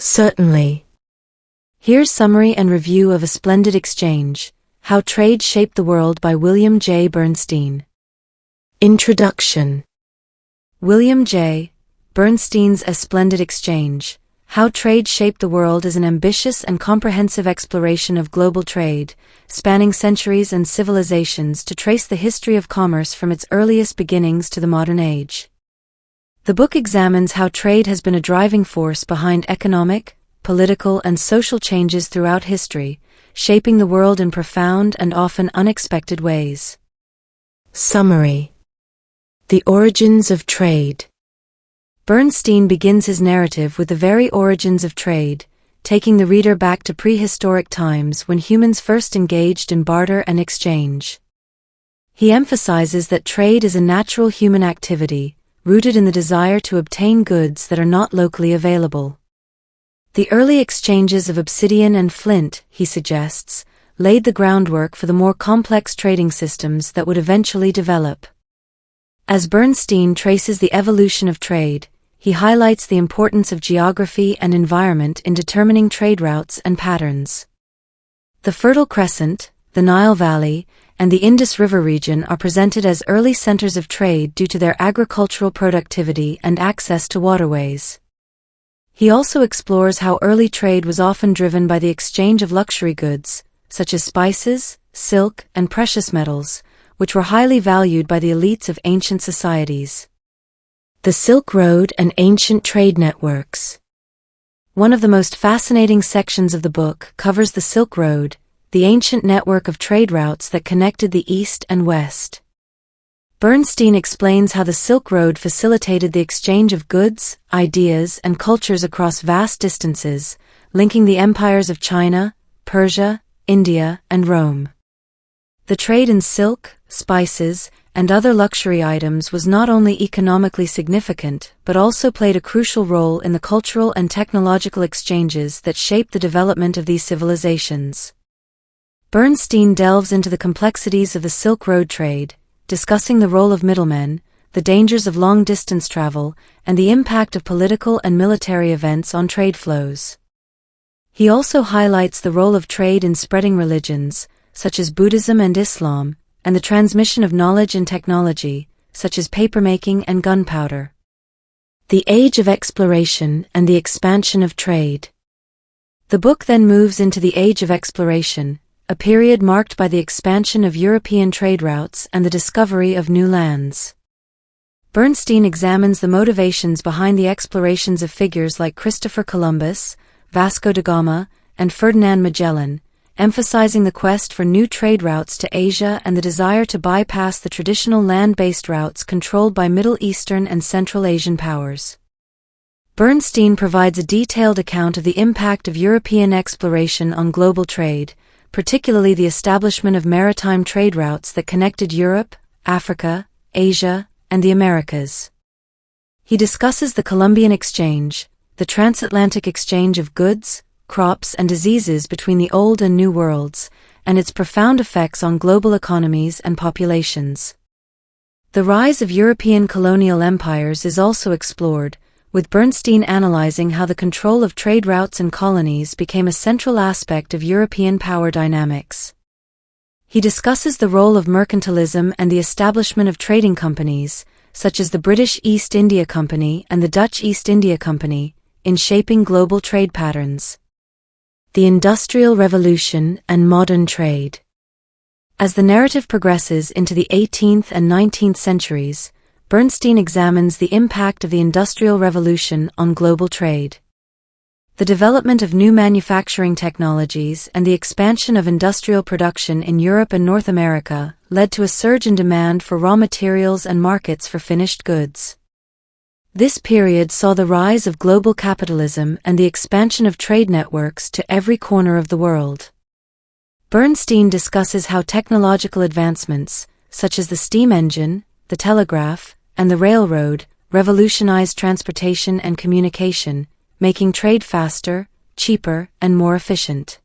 Certainly. Here's summary and review of A Splendid Exchange, How Trade Shaped the World by William J. Bernstein. Introduction. William J. Bernstein's A Splendid Exchange, How Trade Shaped the World is an ambitious and comprehensive exploration of global trade, spanning centuries and civilizations to trace the history of commerce from its earliest beginnings to the modern age. The book examines how trade has been a driving force behind economic, political, and social changes throughout history, shaping the world in profound and often unexpected ways. Summary. The origins of trade. Bernstein begins his narrative with the very origins of trade, taking the reader back to prehistoric times when humans first engaged in barter and exchange. He emphasizes that trade is a natural human activity, rooted in the desire to obtain goods that are not locally available. The early exchanges of obsidian and flint, he suggests, laid the groundwork for the more complex trading systems that would eventually develop. As Bernstein traces the evolution of trade, he highlights the importance of geography and environment in determining trade routes and patterns. The Fertile Crescent, the Nile Valley, and the Indus River region are presented as early centers of trade due to their agricultural productivity and access to waterways. He also explores how early trade was often driven by the exchange of luxury goods, such as spices, silk, and precious metals, which were highly valued by the elites of ancient societies. The Silk Road and ancient trade networks. One of the most fascinating sections of the book covers the Silk Road, the ancient network of trade routes that connected the East and West. Bernstein explains how the Silk Road facilitated the exchange of goods, ideas, and cultures across vast distances, linking the empires of China, Persia, India, and Rome. The trade in silk, spices, and other luxury items was not only economically significant but also played a crucial role in the cultural and technological exchanges that shaped the development of these civilizations. Bernstein delves into the complexities of the Silk Road trade, discussing the role of middlemen, the dangers of long-distance travel, and the impact of political and military events on trade flows. He also highlights the role of trade in spreading religions, such as Buddhism and Islam, and the transmission of knowledge and technology, such as papermaking and gunpowder. The Age of Exploration and the Expansion of Trade. The book then moves into the Age of Exploration, a period marked by the expansion of European trade routes and the discovery of new lands. Bernstein examines the motivations behind the explorations of figures like Christopher Columbus, Vasco da Gama, and Ferdinand Magellan, emphasizing the quest for new trade routes to Asia and the desire to bypass the traditional land-based routes controlled by Middle Eastern and Central Asian powers. Bernstein provides a detailed account of the impact of European exploration on global trade, particularly the establishment of maritime trade routes that connected Europe, Africa, Asia, and the Americas. He discusses the Columbian Exchange, the transatlantic exchange of goods, crops, and diseases between the Old and New Worlds, and its profound effects on global economies and populations. The rise of European colonial empires is also explored, with Bernstein analyzing how the control of trade routes and colonies became a central aspect of European power dynamics. He discusses the role of mercantilism and the establishment of trading companies, such as the British East India Company and the Dutch East India Company, in shaping global trade patterns. The Industrial Revolution and modern trade. As the narrative progresses into the 18th and 19th centuries, Bernstein examines the impact of the Industrial Revolution on global trade. The development of new manufacturing technologies and the expansion of industrial production in Europe and North America led to a surge in demand for raw materials and markets for finished goods. This period saw the rise of global capitalism and the expansion of trade networks to every corner of the world. Bernstein discusses how technological advancements, such as the steam engine, the telegraph, and the railroad, revolutionized transportation and communication, making trade faster, cheaper, and more efficient.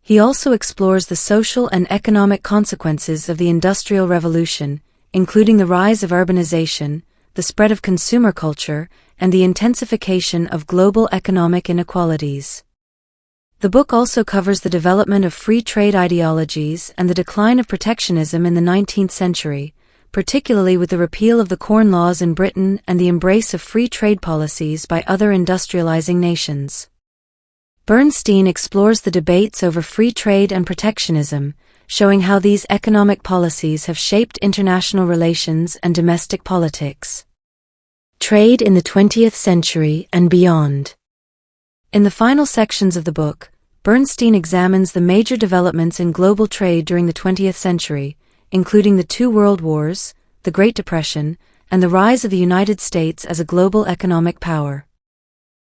He also explores the social and economic consequences of the Industrial Revolution, including the rise of urbanization, the spread of consumer culture, and the intensification of global economic inequalities. The book also covers the development of free trade ideologies and the decline of protectionism in the 19th century, particularly with the repeal of the Corn Laws in Britain and the embrace of free trade policies by other industrializing nations. Bernstein explores the debates over free trade and protectionism, showing how these economic policies have shaped international relations and domestic politics. Trade in the 20th century and beyond. In the final sections of the book, Bernstein examines the major developments in global trade during the 20th century, including the two world wars, the Great Depression, and the rise of the United States as a global economic power.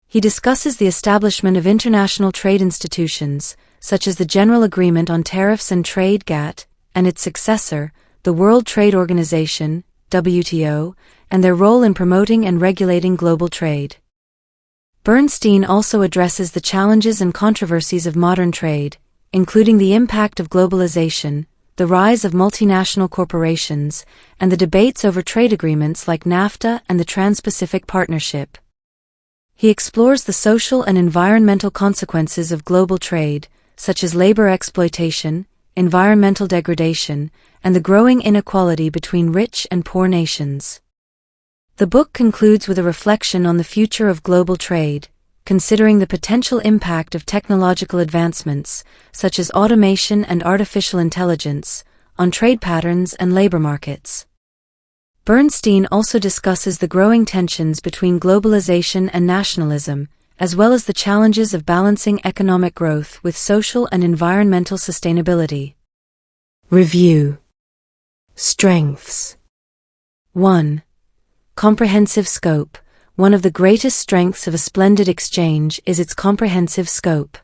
He discusses the establishment of international trade institutions, such as the General Agreement on Tariffs and Trade (GATT), and its successor, the World Trade Organization (WTO), and their role in promoting and regulating global trade. Bernstein also addresses the challenges and controversies of modern trade, including the impact of globalization, the rise of multinational corporations, and the debates over trade agreements like NAFTA and the Trans-Pacific Partnership. He explores the social and environmental consequences of global trade, such as labor exploitation, environmental degradation, and the growing inequality between rich and poor nations. The book concludes with a reflection on the future of global trade, considering the potential impact of technological advancements, such as automation and artificial intelligence, on trade patterns and labor markets. Bernstein also discusses the growing tensions between globalization and nationalism, as well as the challenges of balancing economic growth with social and environmental sustainability. Review. Strengths. 1. Comprehensive scope. One of the greatest strengths of a Splendid Exchange is its comprehensive scope.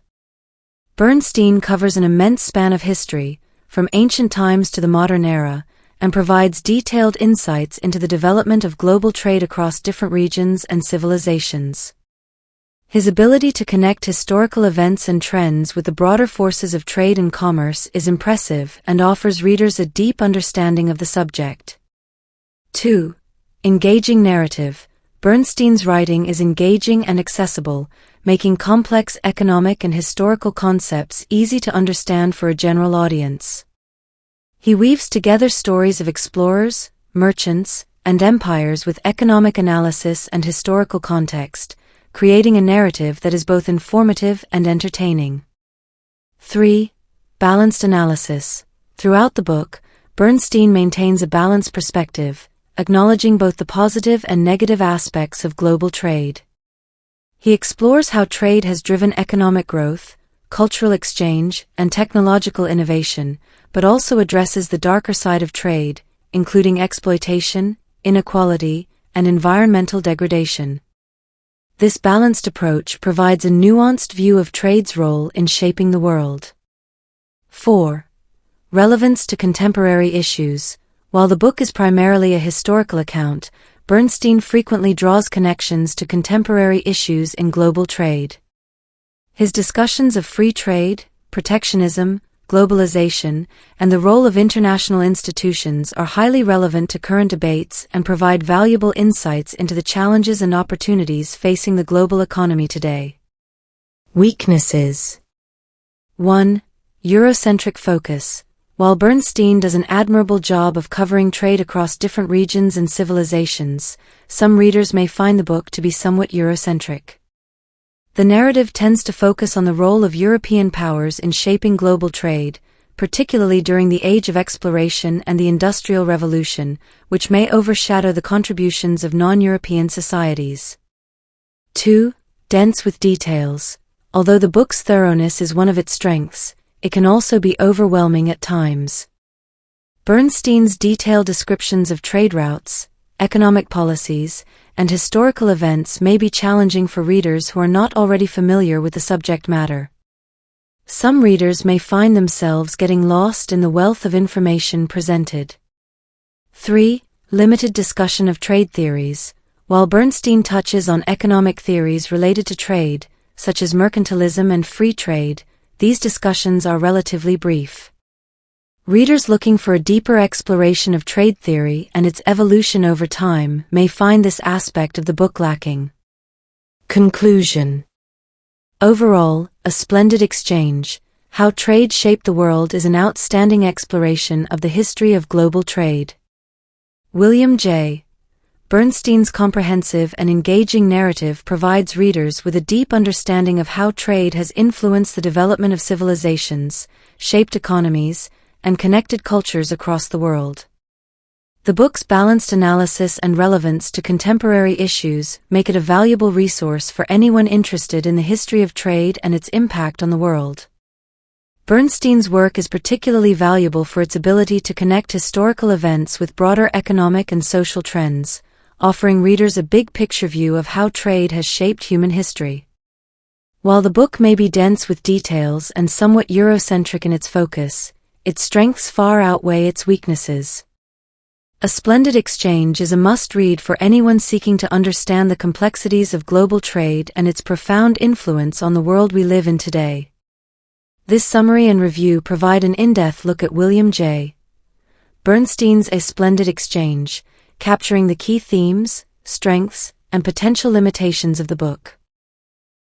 Bernstein covers an immense span of history, from ancient times to the modern era, and provides detailed insights into the development of global trade across different regions and civilizations. His ability to connect historical events and trends with the broader forces of trade and commerce is impressive and offers readers a deep understanding of the subject. 2. Engaging narrative. Bernstein's writing is engaging and accessible, making complex economic and historical concepts easy to understand for a general audience. He weaves together stories of explorers, merchants, and empires with economic analysis and historical context, creating a narrative that is both informative and entertaining. 3. Balanced analysis. Throughout the book, Bernstein maintains a balanced perspective, acknowledging both the positive and negative aspects of global trade. He explores how trade has driven economic growth, cultural exchange, and technological innovation, but also addresses the darker side of trade, including exploitation, inequality, and environmental degradation. This balanced approach provides a nuanced view of trade's role in shaping the world. 4. Relevance to contemporary issues. While the book is primarily a historical account, Bernstein frequently draws connections to contemporary issues in global trade. His discussions of free trade, protectionism, globalization, and the role of international institutions are highly relevant to current debates and provide valuable insights into the challenges and opportunities facing the global economy today. Weaknesses. 1. Eurocentric focus. While Bernstein does an admirable job of covering trade across different regions and civilizations, some readers may find the book to be somewhat Eurocentric. The narrative tends to focus on the role of European powers in shaping global trade, particularly during the Age of Exploration and the Industrial Revolution, which may overshadow the contributions of non-European societies. 2. Dense with details. Although the book's thoroughness is one of its strengths, it can also be overwhelming at times. Bernstein's detailed descriptions of trade routes, economic policies, and historical events may be challenging for readers who are not already familiar with the subject matter. Some readers may find themselves getting lost in the wealth of information presented. 3. Limited discussion of trade theories. While Bernstein touches on economic theories related to trade, such as mercantilism and free trade, these discussions are relatively brief. Readers looking for a deeper exploration of trade theory and its evolution over time may find this aspect of the book lacking. Conclusion. Overall, A Splendid Exchange, How Trade Shaped the World is an outstanding exploration of the history of global trade. William J. Bernstein's comprehensive and engaging narrative provides readers with a deep understanding of how trade has influenced the development of civilizations, shaped economies, and connected cultures across the world. The book's balanced analysis and relevance to contemporary issues make it a valuable resource for anyone interested in the history of trade and its impact on the world. Bernstein's work is particularly valuable for its ability to connect historical events with broader economic and social trends, offering readers a big-picture view of how trade has shaped human history. While the book may be dense with details and somewhat Eurocentric in its focus, its strengths far outweigh its weaknesses. A Splendid Exchange is a must-read for anyone seeking to understand the complexities of global trade and its profound influence on the world we live in today. This summary and review provide an in-depth look at William J. Bernstein's A Splendid Exchange, capturing the key themes, strengths, and potential limitations of the book.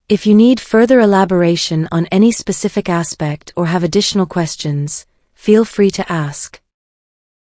If you need further elaboration on any specific aspect or have additional questions, feel free to ask.